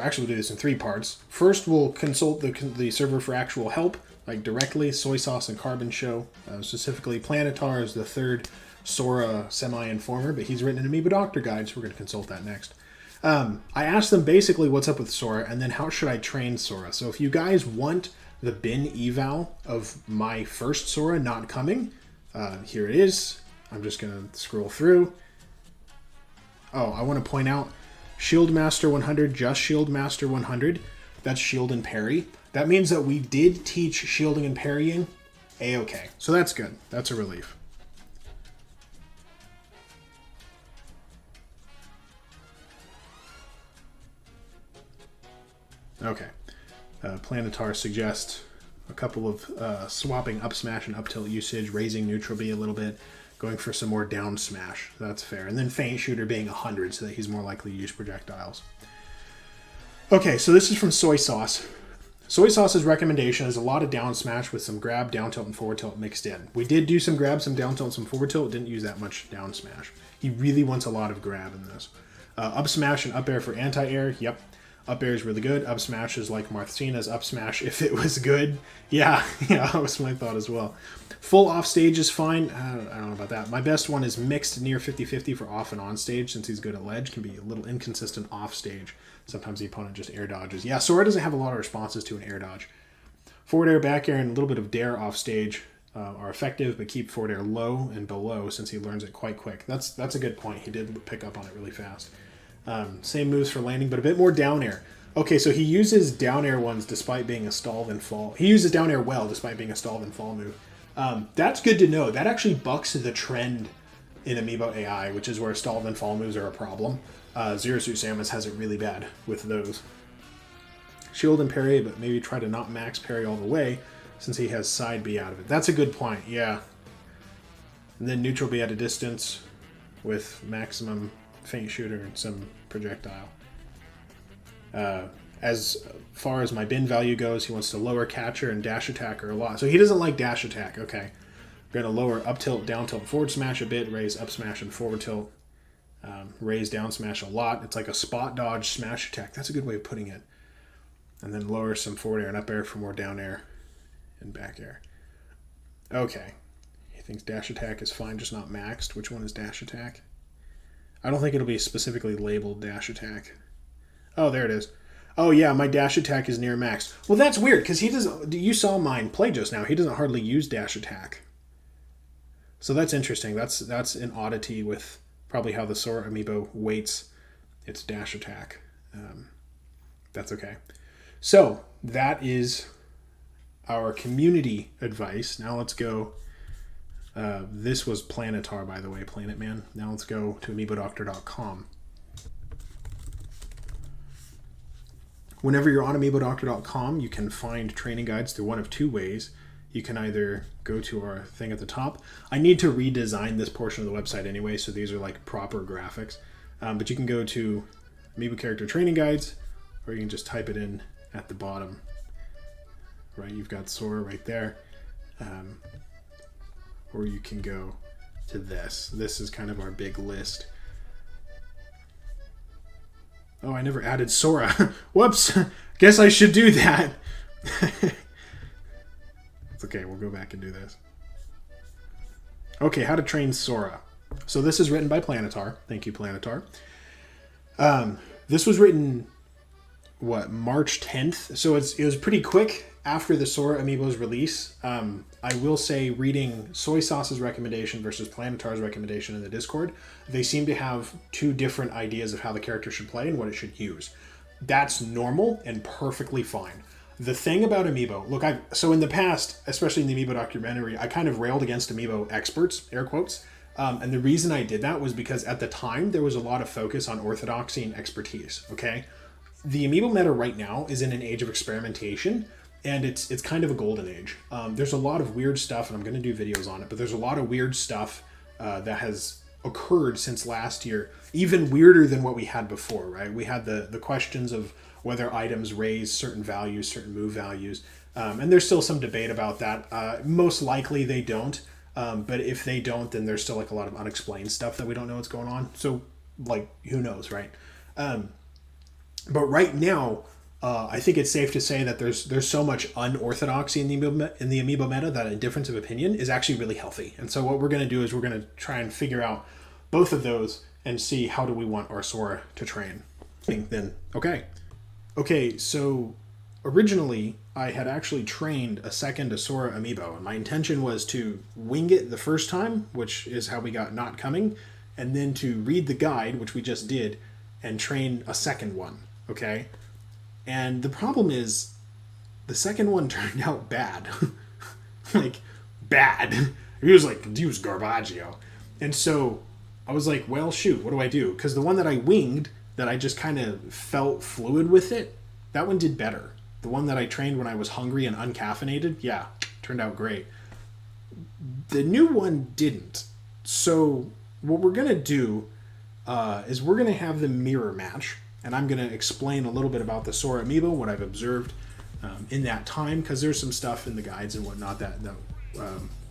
Actually, we'll do this in 3 parts. First, we'll consult the server for actual help, like directly. Soy Sauce and Carbon show. Specifically, Planetar is the 3rd Sora semi-informer, but he's written an Amiibo Doctor guide, so we're going to consult that next. I asked them basically what's up with Sora, and then how should I train Sora. So if you guys want the bin eval of my first Sora not coming, here it is. I'm just going to scroll through. Oh, I want to point out Shield Master 100, just Shield Master 100. That's shield and parry. That means that we did teach shielding and parrying. A-okay. So that's good. That's a relief. Okay. Planetar suggests a couple of swapping up smash and up tilt usage, raising neutral B a little bit, going for some more down smash. That's fair. And then feint shooter being 100 so that he's more likely to use projectiles. Okay, so this is from Soy Sauce. Soy Sauce's recommendation is a lot of down smash with some grab, down tilt, and forward tilt mixed in. We did do some grab, some down tilt, some forward tilt. Didn't use that much down smash. He really wants a lot of grab in this. Up smash and up air for anti-air. Yep. Up air is really good. Up smash is like Marthina's up smash if it was good. Yeah, that was my thought as well. Full off stage is fine. I don't know about that. My best one is mixed near 50-50 for off and on stage since he's good at ledge. Can be a little inconsistent off stage. Sometimes the opponent just air dodges. Yeah, Sora doesn't have a lot of responses to an air dodge. Forward air, back air, and a little bit of dare off stage are effective, but keep forward air low and below since he learns it quite quick. That's a good point. He did pick up on it really fast. Same moves for landing, but a bit more down air. Okay, so he uses down air ones despite being a stall then fall. He uses down air well despite being a stall then fall move. That's good to know. That actually bucks the trend in Amiibo AI, which is where stall then fall moves are a problem. Zero Suit Samus has it really bad with those. Shield and parry, but maybe try to not max parry all the way since he has side B out of it. That's a good point, yeah. And then neutral B at a distance with maximum feint shooter and some projectile. As far as my bin value goes, he wants to lower catcher and dash attacker a lot. So he doesn't like dash attack. Okay. We're going to lower up tilt, down tilt, forward smash a bit, raise up smash and forward tilt. Raise down smash a lot. It's like a spot dodge smash attack. That's a good way of putting it. And then lower some forward air and up air for more down air and back air. Okay. He thinks dash attack is fine, just not maxed. Which one is dash attack? I don't think it'll be specifically labeled dash attack. Oh, there it is. Oh yeah, my dash attack is near max. Well, that's weird because he doesn't. You saw mine play just now. He doesn't hardly use dash attack. So that's interesting. That's an oddity with probably how the Sora Amiibo weights its dash attack. That's okay. So that is our community advice. Now let's go. This was Planetar, by the way, Planet Man. Now let's go to amiibodoctor.com. Whenever you're on amiibodoctor.com, you can find training guides through one of two ways. You can either go to our thing at the top. I need to redesign this portion of the website anyway, so these are like proper graphics. But you can go to Amiibo Character Training Guides, or you can just type it in at the bottom. Right, you've got Sora right there. Or you can go to this. This is kind of our big list. Oh, I never added Sora. Whoops. Guess I should do that. It's okay. We'll go back and do this. Okay, how to train Sora. So this is written by Planetar. Thank you, Planetar. This was written, March 10th? So it was pretty quick after the Sora Amiibo's release. I will say, reading Soy Sauce's recommendation versus Planetar's recommendation in the Discord, they seem to have two different ideas of how the character should play and what it should use. That's normal and perfectly fine. The thing about Amiibo, look, so in the past, especially in the Amiibo documentary, I kind of railed against Amiibo experts, air quotes. And the reason I did that was because at the time, there was a lot of focus on orthodoxy and expertise, okay? The Amiibo meta right now is in an age of experimentation, and it's kind of a golden age. There's a lot of weird stuff, and I'm going to do videos on it, but there's a lot of weird stuff that has occurred since last year, even weirder than what we had before, right? We had the questions of whether items raise certain values, certain move values, and there's still some debate about that. Most likely they don't, but if they don't, then there's still like a lot of unexplained stuff that we don't know what's going on. So, like, who knows, right? But right now, I think it's safe to say that there's so much unorthodoxy in the Amiibo meta that a difference of opinion is actually really healthy. And so what we're going to do is we're going to try and figure out both of those and see how do we want our Sora to train. Then, okay, so originally I had actually trained a second Sora Amiibo, and my intention was to wing it the first time, which is how we got Not Coming, and then to read the guide, which we just did, and train a second one, okay? And the problem is, the second one turned out bad. Like, bad. He was Garbaggio. And so I was like, well, shoot, what do I do? Because the one that I winged, that I just kind of felt fluid with it, That one did better. The one that I trained when I was hungry and uncaffeinated, yeah, turned out great. The new one didn't. So what we're going to do is we're going to have the mirror match, and I'm going to explain a little bit about the Sora Amiibo, what I've observed in that time, because there's some stuff in the guides and whatnot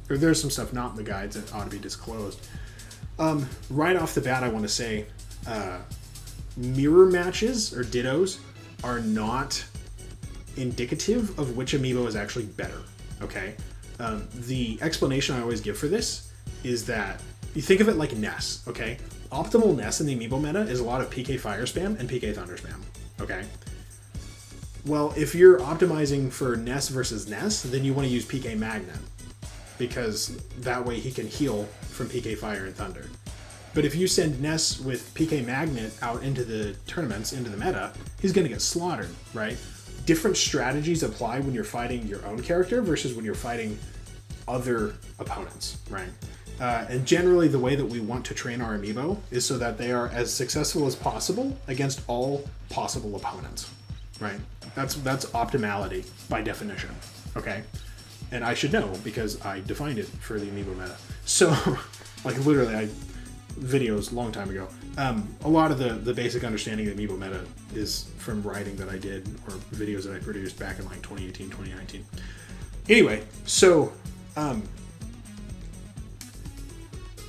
or there's some stuff not in the guides that ought to be disclosed. Right off the bat, I want to say mirror matches or dittos are not indicative of which amiibo is actually better. Okay, the explanation I always give for this is that you think of it like Ness. Okay, optimal Ness in the amiibo meta is a lot of PK Fire spam and PK Thunder spam. Okay, well, if you're optimizing for Ness versus Ness, then you want to use PK Magnet, because that way he can heal from PK Fire and Thunder. But if you send Ness with PK Magnet out into the tournaments, into the meta, he's going to get slaughtered, right? Different strategies apply when you're fighting your own character versus when you're fighting other opponents, right? And generally the way that we want to train our amiibo is so that they are as successful as possible against all possible opponents, right? That's optimality by definition, okay? And I should know because I defined it for the amiibo meta. So, like literally, videos long time ago. A lot of the basic understanding of the amiibo meta is from writing that I did or videos that I produced back in like 2018, 2019. Anyway, so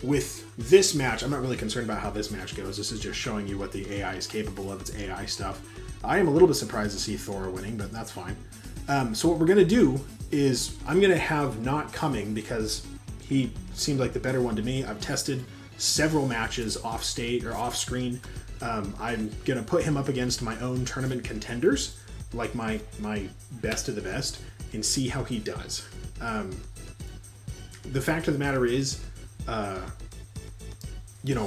with this match, I'm not really concerned about how this match goes. This is just showing you what the AI is capable of. It's AI stuff. I am a little bit surprised to see Thor winning, but that's fine. So what we're going to do is I'm going to have Not coming because he seemed like the better one to me. I've tested several matches off stage or off screen. I'm going to put him up against my own tournament contenders, like my best of the best, and see how he does. The fact of the matter is, you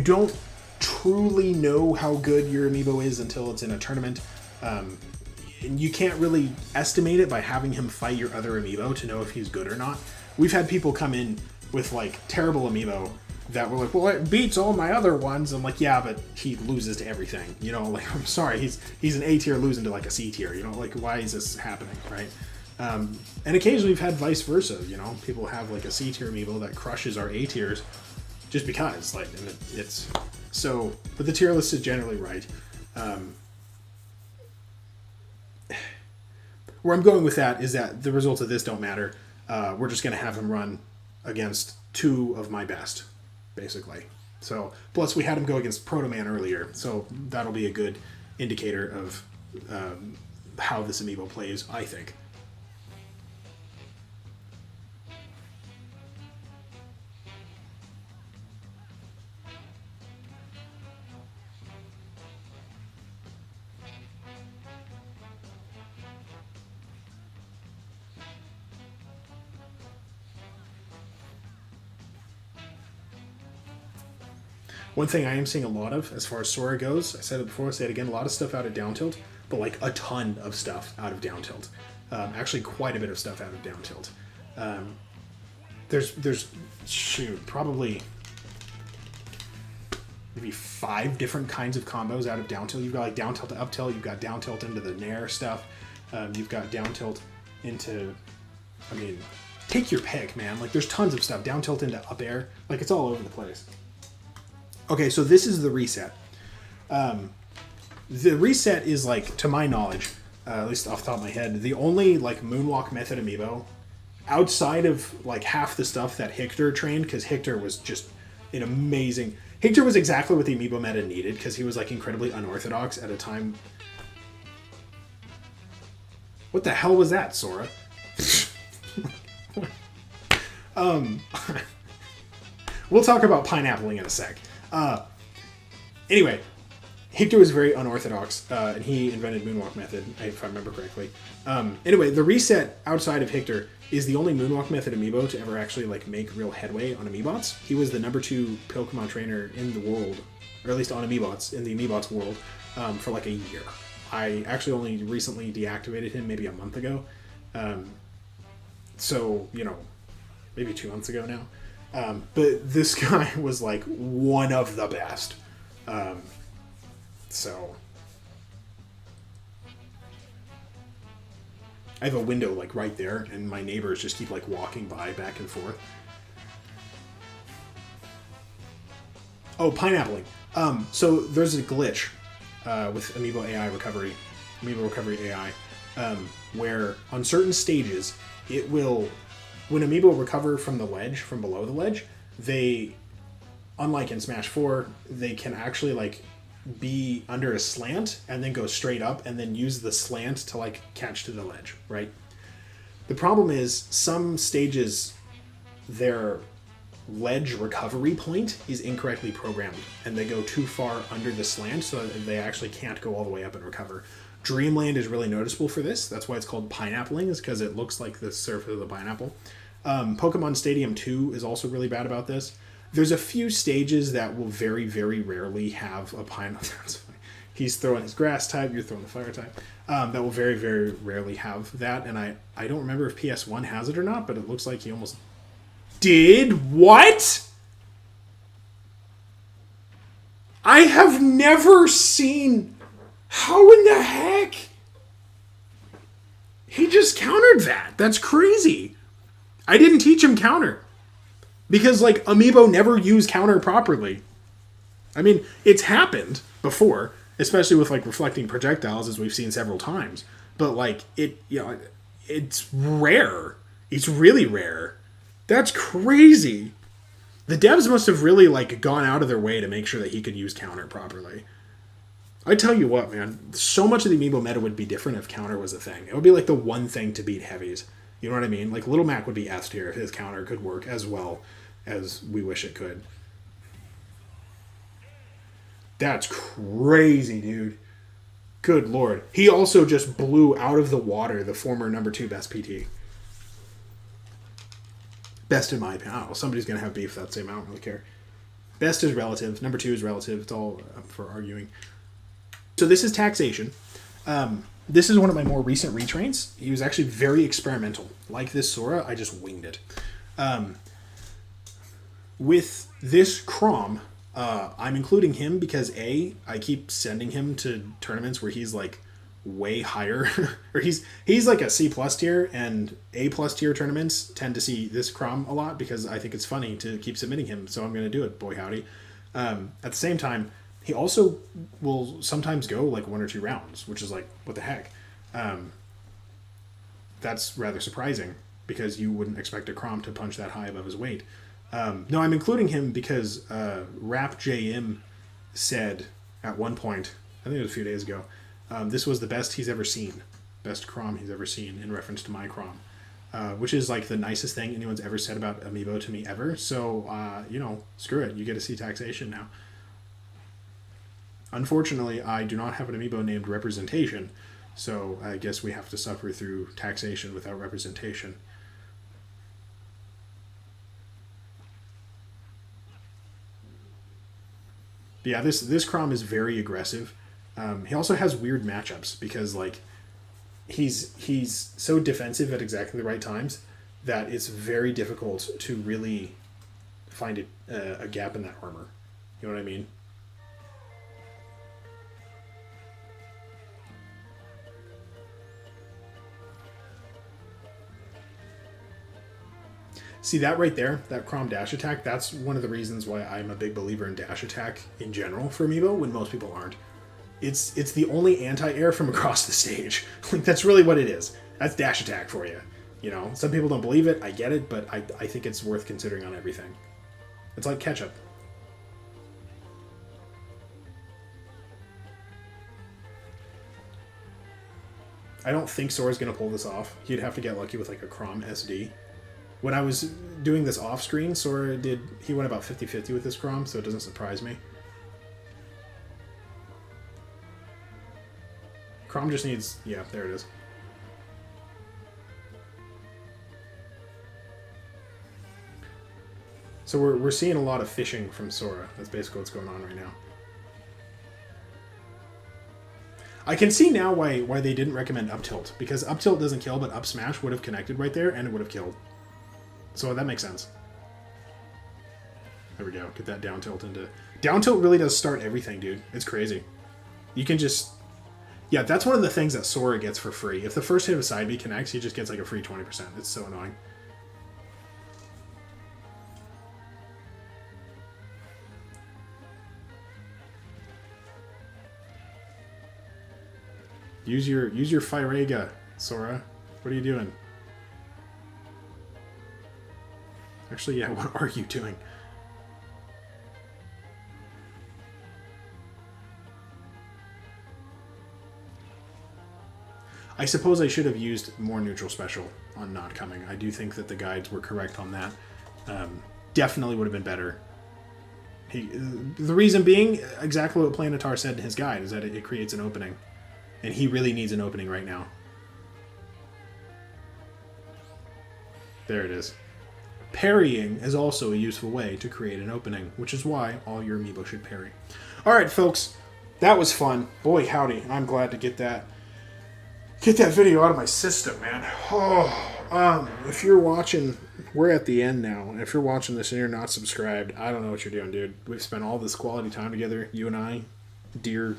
don't truly know how good your amiibo is until it's in a tournament. And you can't really estimate it by having him fight your other amiibo to know if he's good or not. We've had people come in with like terrible amiibo that were like, well, it beats all my other ones. I'm like, yeah, but he loses to everything. Like, I'm sorry, he's an A tier losing to like a C tier. Like, why is this happening, right? And occasionally we've had vice versa. People have like a C tier amiibo that crushes our A tiers just because, like, and it's so. But the tier list is generally right. Where I'm going with that is that the results of this don't matter. We're just going to have him run against two of my best, basically. So, plus we had him go against Proto Man earlier, so that'll be a good indicator of how this amiibo plays, I think. One thing I am seeing a lot of, as far as Sora goes, I said it before, I'll say it again, a lot of stuff out of down tilt, but like a ton of stuff out of down tilt. Actually, quite a bit of stuff out of down tilt. There's probably maybe 5 different kinds of combos out of down tilt. You've got like down tilt to up tilt, you've got down tilt into the Nair stuff, you've got down tilt into, take your pick, man. Like, there's tons of stuff. Down tilt into up air, like, it's all over the place. Okay, so this is the reset. The reset is, like, to my knowledge, at least off the top of my head, the only, like, moonwalk method amiibo outside of, like, half the stuff that Hector trained, because Hector was just an amazing... Hector was exactly what the amiibo meta needed, because he was, like, incredibly unorthodox at a time... What the hell was that, Sora? We'll talk about pineappling in a sec. Anyway, Hector was very unorthodox, and he invented Moonwalk method, if I remember correctly. Anyway, the reset outside of Hector is the only Moonwalk method amiibo to ever actually like make real headway on Amiibots. He was the number 2 Pokemon trainer in the world, or at least on Amiibots, in the Amiibots world, for like a year. I actually only recently deactivated him maybe a month ago. So, maybe 2 months ago now. But this guy was like one of the best. So I have a window like right there, and my neighbors just keep like walking by back and forth. Oh, pineappling. So there's a glitch with Amiibo AI recovery, Amiibo recovery AI, where on certain stages it will, when Amiibo recover from the ledge, from below the ledge, they, unlike in Smash 4, they can actually like be under a slant and then go straight up and then use the slant to like catch to the ledge, right? The problem is some stages, their ledge recovery point is incorrectly programmed and they go too far under the slant so that they actually can't go all the way up and recover. Dreamland is really noticeable for this. That's why it's called pineappling, is because it looks like the surface of the pineapple. Pokemon Stadium 2 is also really bad about this. There's a few stages that will very, very rarely have a pineapple. He's throwing his grass type, you're throwing the fire type. That will very, very rarely have that. And I don't remember if PS1 has it or not, but it looks like he almost did. What? I have never seen... How in the heck? He just countered that. That's crazy. I didn't teach him counter. Because, like, Amiibo never use counter properly. I mean, it's happened before, especially with, like, reflecting projectiles, as we've seen several times. But, like, it's rare. It's really rare. That's crazy. The devs must have really, like, gone out of their way to make sure that he could use counter properly. I tell you what, man, so much of the Amiibo meta would be different if counter was a thing. It would be, like, the one thing to beat heavies. You know what I mean? Like, Little Mac would be S tier if his counter could work as well as we wish it could. That's crazy, dude. Good lord. He also just blew out of the water the former number 2 best PT. Best in my opinion. I don't know. Somebody's going to have beef that same. I don't really care. Best is relative. Number 2 is relative. It's all up for arguing. So this is Taxation. This is one of my more recent retrains. He was actually very experimental. Like this Sora, I just winged it. With this Chrom, I'm including him because I keep sending him to tournaments where he's like way higher, or he's like a C+ tier, and A+ tier tournaments tend to see this Chrom a lot because I think it's funny to keep submitting him. So I'm going to do it, boy howdy. At the same time, he also will sometimes go like 1 or 2 rounds, which is like, what the heck? That's rather surprising because you wouldn't expect a Chrom to punch that high above his weight. No, I'm including him because Rap JM said at one point, I think it was a few days ago, this was the best he's ever seen. Best Chrom he's ever seen in reference to my Chrom. Which is like the nicest thing anyone's ever said about Amiibo to me ever. So, screw it. You get to see Taxation now. Unfortunately, I do not have an Amiibo named Representation, so I guess we have to suffer through Taxation without representation. But yeah, this Chrom is very aggressive. He also has weird matchups because like he's so defensive at exactly the right times that it's very difficult to really find a gap in that armor. You know what I mean? See that right there, that Chrom dash attack, that's one of the reasons why I'm a big believer in dash attack in general for Amiibo when most people aren't. It's the only anti-air from across the stage. Like, that's really what it is. That's dash attack for you. You know, some people don't believe it, I get it, but I think it's worth considering on everything. It's like ketchup. I don't think Sora's going to pull this off. He'd have to get lucky with like a Chrom SD. When I was doing this off-screen, Sora he went about 50-50 with this Chrom, so it doesn't surprise me. Chrom just needs... yeah, there it is. So we're seeing a lot of fishing from Sora. That's basically what's going on right now. I can see now why they didn't recommend up tilt, because up tilt doesn't kill, but up smash would have connected right there, and it would have killed. So that makes sense. There we go. Get that down tilt into... Down tilt really does start everything, dude. It's crazy. You can just... Yeah, that's one of the things that Sora gets for free. If the first hit of a side B connects, he just gets like a free 20%. It's so annoying. Use your Firega, Sora. What are you doing? Actually, yeah, what are you doing? I suppose I should have used more neutral special on not coming. I do think that the guides were correct on that. Definitely would have been better. The reason being, exactly what Planitar said in his guide, is that it creates an opening. And he really needs an opening right now. There it is. Parrying is also a useful way to create an opening, which is why all your amiibo should parry. Alright, folks. That was fun. Boy, howdy. I'm glad to get that video out of my system, man. Oh, if you're watching, we're at the end now. And if you're watching this and you're not subscribed, I don't know what you're doing, dude. We've spent all this quality time together, you and I, dear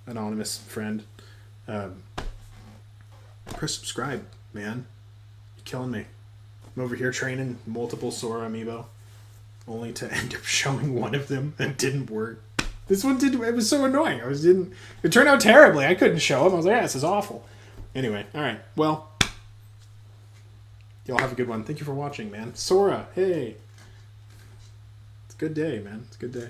anonymous friend. Press subscribe, man. You're killing me. I'm over here training multiple Sora Amiibo, only to end up showing one of them and didn't work. This one did. It was so annoying. It turned out terribly. I couldn't show him. I was like, yeah, this is awful. Anyway, all right. Well, y'all have a good one. Thank you for watching, man. Sora, hey. It's a good day, man. It's a good day.